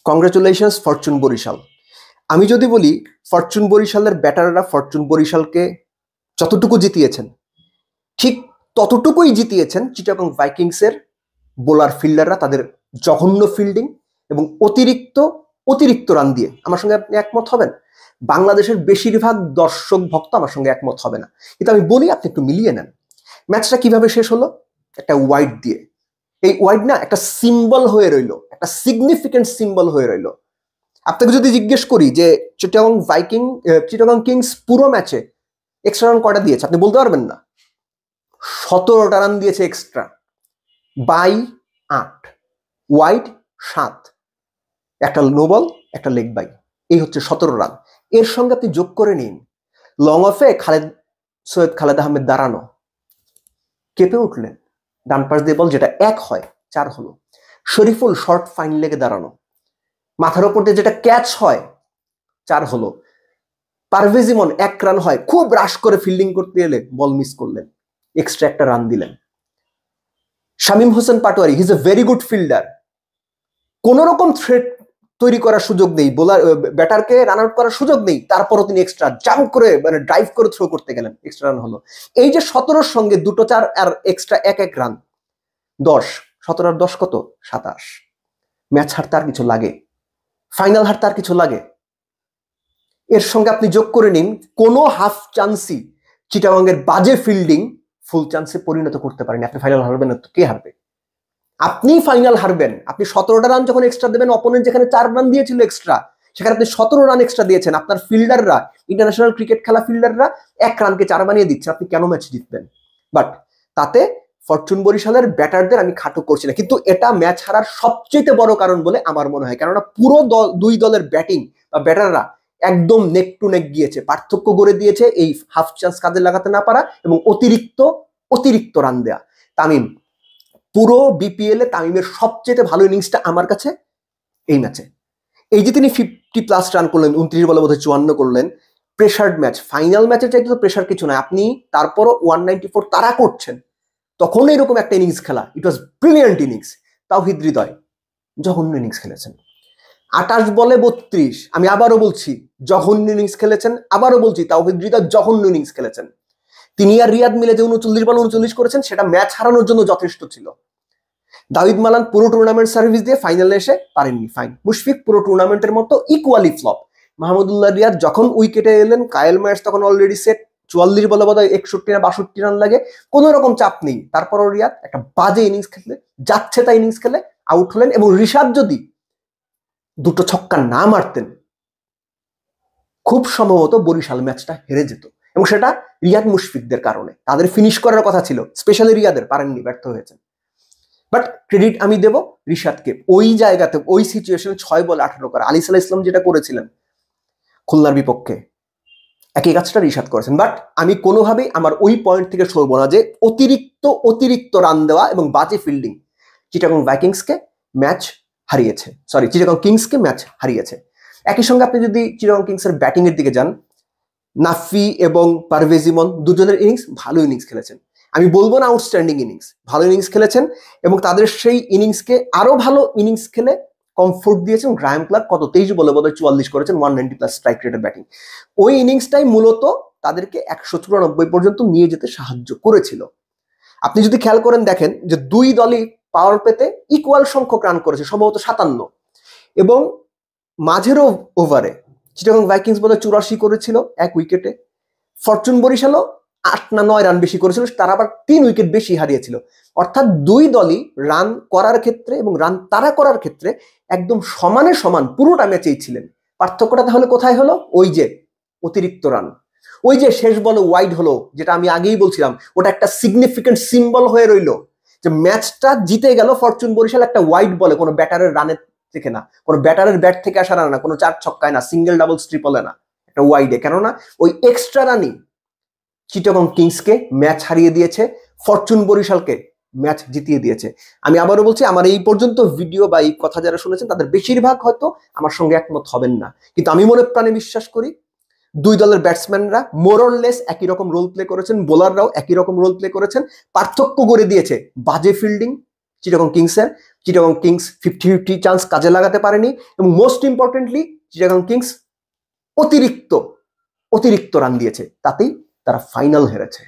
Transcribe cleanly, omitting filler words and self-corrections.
Congratulations Fortune Barishal. আমি যদি বলি ফরচুন বরিশালের ব্যাটাররা ফরচুন বরিশালকে যতটুকু জিতিয়েছেন ঠিক ততটুকুই জিতিয়েছেন চিটাগং ভাইকিংসের বোলার ফিল্ডাররা তাদের জঘন্য ফিল্ডিং এবং অতিরিক্ত রান দিয়ে। আমার সঙ্গে আপনি একমত হবেন, বাংলাদেশের বেশিরভাগ দর্শক ভক্ত আমার সঙ্গে একমত হবে না, কিন্তু আমি বলি আপনি একটু মিলিয়ে নেন। ম্যাচটা কিভাবে শেষ হলো? একটা ওয়াইড দিয়ে। এই ওয়াইড না একটা সিম্বল হয়ে রইল, একটা সিগনিফিকেন্ট সিম্বল হয়ে রইল। আপনাকে যদি জিজ্ঞেস করি যে চিটাগং কিংস পুরো ম্যাচে এক্সট্রা রান কয়টা দিয়েছে, আপনি বলতে পারবেন না। 17টা রান দিয়েছে এক্সট্রা, বাই 8, ওয়াইড 7, একটা নো বল, একটা লেগ বাই, এই হচ্ছে 17 রান। এর সঙ্গে আপনি যোগ করে নিন লং অফে সৈয়দ খালেদ আহমেদ দাঁড়ানো, কেঁপে উঠলেন, ডান পাশ দিয়ে বল যেটা 1 হয় 4 হলো। শরীফুল শর্ট ফাইন লেগে দাঁড়ানো, মাথার ওপর দিয়ে যেটা ক্যাচ হয় 4 হলো। পারভেজ ইমন 1 রান হয়, খুব রাশ করে ফিল্ডিং করতে এলে বল মিস করলেন, এক্সট্রা একটা রান দিলেন। Shamim Hossain Patwari, he is a very good fielder, কোন রকম থ্রেট তৈরি করার সুযোগ নেই, ব্যাটারকে রান আউট করার সুযোগ নেই, তারপরও তিনি এক্সট্রা জাম্প করে ড্রাইভ করে থ্রো করতে গেলেন, এক্সট্রা রান হলো। এই যে 17-র সঙ্গে 2 4 আর এক্সট্রা 1 রান, 10, 17 আর 10 কত? 27। ম্যাচ হারতে আর কিছু লাগে? ফাইনাল হারতে আর কিছু লাগে? এর সঙ্গে আপনি যোগ করে নিন কোনো হাফ চান্সই চিটাগংয়ের বাজে ফিল্ডিং ফুল চান্সে পরিণত করতে পারেনি। আপনি ফাইনাল হারবেন না তো কে হারবে? আপনি ফাইনাল হারবেন। আপনি 17টা রান যখন এক্সট্রা দেবেন, অপোনেন্ট যেখানে 4 রান দিয়েছিল এক্সট্রা, সেখানে আপনি 17 রান এক্সট্রা দিয়েছেন। আপনার ফিল্ডাররা, ইন্টারন্যাশনাল ক্রিকেট খেলা ফিল্ডাররা 1 রানকে 4 বানিয়ে দিচ্ছে, আপনি কেন ম্যাচ জিতবেন? বাট তাতে ফরচুন বরিশালের ব্যাটারদের আমি খাটো করছি না, কিন্তু এটা ম্যাচ হারার সবচেয়ে বড় কারণ বলে আমার মনে হয়। কেননা পুরো দুই দলের ব্যাটিং বা ব্যাটাররা একদম নেক টু নেক গিয়েছে, পার্থক্য গড়ে দিয়েছে এই হাফ চান্স কাজে লাগাতে না পারা এবং অতিরিক্ত রান দেয়া। তামিম, পুরো বিপিএল এ তামিমের সবচেয়ে ভালো ইনিংসটা আমার কাছে এই ম্যাচে। এই যে তিনি 50+ রান করলেন, 29 বলে বোধহয় 54 করলেন, প্রেশার্ড ম্যাচ, ফাইনাল ম্যাচের চাইতে তো প্রেশার কিছু নয়। আপনি তারপরও 194 তারা করছেন, তখন এরকম একটা ইনিংস খেলা, ইট was brilliant innings. Towhid Hridoy জঘন্য ইনিংস খেলেছেন, 28 বলে 32। আমি আবারও বলছি জঘন্য ইনিংস খেলেছেন, আবারও বলছি তাওহিদ হৃদয় জঘন্য ইনিংস খেলেছেন। তিনি আর রিয়াদ মিলে যে 39 বলে 39 করেছেন, সেটা ম্যাচ হারানোর জন্য যথেষ্ট ছিল। দাউদ মালান পুরো টুর্নামেন্ট সার্ভিস দিয়ে ফাইনালে এসে পারেননি, ফাইন। মুশফিক পুরো টুর্নামেন্টের মতো ইকুয়ালি ফ্লপ। মাহমুদুল্লাহ রিয়াদ যখন উইকেটে এলেন, কায়েল ম্যাচ তখন অলরেডি সেট, 44 বলে বোধহয় 61 না 62 রান লাগে, কোন রকম চাপ নেই। তারপরও রিয়াদ একটা বাজে ইনিংস খেলে, যাচ্ছে তাই ইনিংস খেলে আউট হলেন। এবং রিশাদ যদি 2টো ছক্কা না মারতেন, খুব সম্ভবত বরিশাল ম্যাচটা হেরে যেত, এবং সেটা রিয়াদ মুশফিকদের কারণে। তাদের ফিনিশ করার কথা ছিল, স্পেশালি রিয়াদের, পারেননি, ব্যর্থ হয়েছেন। বাট ক্রেডিট আমি দেব রিশাদকে, ওই জায়গাতে ওই সিচুয়েশনে 6 বলে 18 করা। আলী সাল্লাহ ইসলাম যেটা করেছিলেন খুলনার বিপক্ষে, একই কাজটা রিশাদ করেছেন। বাট আমি কোনোভাবেই আমার ওই পয়েন্ট থেকে সরবো না যে অতিরিক্ত রান দেওয়া এবং বাজে ফিল্ডিং চিটাগং ভাইকিংসকে ম্যাচ হারিয়েছে, চিটাগং কিংসকে ম্যাচ হারিয়েছে। একই সঙ্গে আপনি যদি চিটাগং কিংসের ব্যাটিং এর দিকে যান, নাফি এবং পারভেজ ইমন দুজনের ইনিংস ভালো ইনিংস খেলেছেন। আমি বলবো না আউটস্ট্যান্ডিং ইনিংস, ভালো ইনিংস খেলেছেন, এবং তাদের সেই ইনিংসকে আরো ভালো ইনিংস খেলে কমফোর্ট দিয়েছেন। গ্রাহাম ক্লার্ক কত 23 বলে বোধহয় 44 করেছেন, 190+ স্ট্রাইক রেটের ব্যাটিং। ওই ইনিংসটাই মূলত তাদেরকে 194 পর্যন্ত নিয়ে যেতে সাহায্য করেছিল। আপনি যদি খেয়াল করেন দেখেন যে দুই দলই পাওয়ার পেতে ইকুয়াল সংখ্যক রান করেছে, সম্ভবত 57, এবং মাঝেরও ওভারে চিটাগং ভাইকিংস বোধহয় 84 করেছিল 1 উইকেটে, ফরচুন বরিশালও 8 না 9 রান বেশি করেছিল, তারা আবার 3 উইকেট বেশি হারিয়েছিল। অর্থাৎ দুই দলই রান করার ক্ষেত্রে এবং রান তারা করার ক্ষেত্রে একদম সমানে সমান পুরোটা ম্যাচেই ছিলেন। পার্থক্যটা তাহলে কোথায় হলো? ওই যে অতিরিক্ত রান, ওই যে শেষ বলে ওয়াইড হলো, যেটা আমি আগেই বলছিলাম, ওটা একটা সিগনিফিকেন্ট সিম্বল হয়ে রইলো যে ম্যাচটা জিতে গেল ফরচুন বরিশাল একটা ওয়াইড বলে, কোনো ব্যাটারের রানের থেকে না, কোনো ব্যাটারের ব্যাট থেকে আসা রান না, কোনো 4 ছক্কায় না, সিঙ্গেল ডাবল ট্রিপলে না, একটা ওয়াইডে। কেননা ওই এক্সট্রা রানই চিটাগং কিংসকে ম্যাচ হারিয়ে দিয়েছে, ফরচুন বরিশালকে ম্যাচ জিতিয়ে দিয়েছে। আমি আবারও বলছি, আমার এই পর্যন্ত ভিডিও বা এই কথা যারা শুনেছেন তাদের বেশিরভাগ হয়তো আমার সঙ্গে একমত হবেন না, কিন্তু আমি মনে প্রাণে বিশ্বাস করি দুই দলের ব্যাটসম্যানরা মোরলেস একই রকম রোল প্লে করেছেন, বোলাররাও একই রকম রোল প্লে করেছেন। পার্থক্য করে দিয়েছে বাজে ফিল্ডিং চিটাগং কিংস 50-50 চান্স কাজে লাগাতে পারেনি, এবং মোস্ট ইম্পর্টেন্টলি চিটাগং কিংস অতিরিক্ত রান দিয়েছে, তাতেই তারা ফাইনাল হেরেছে।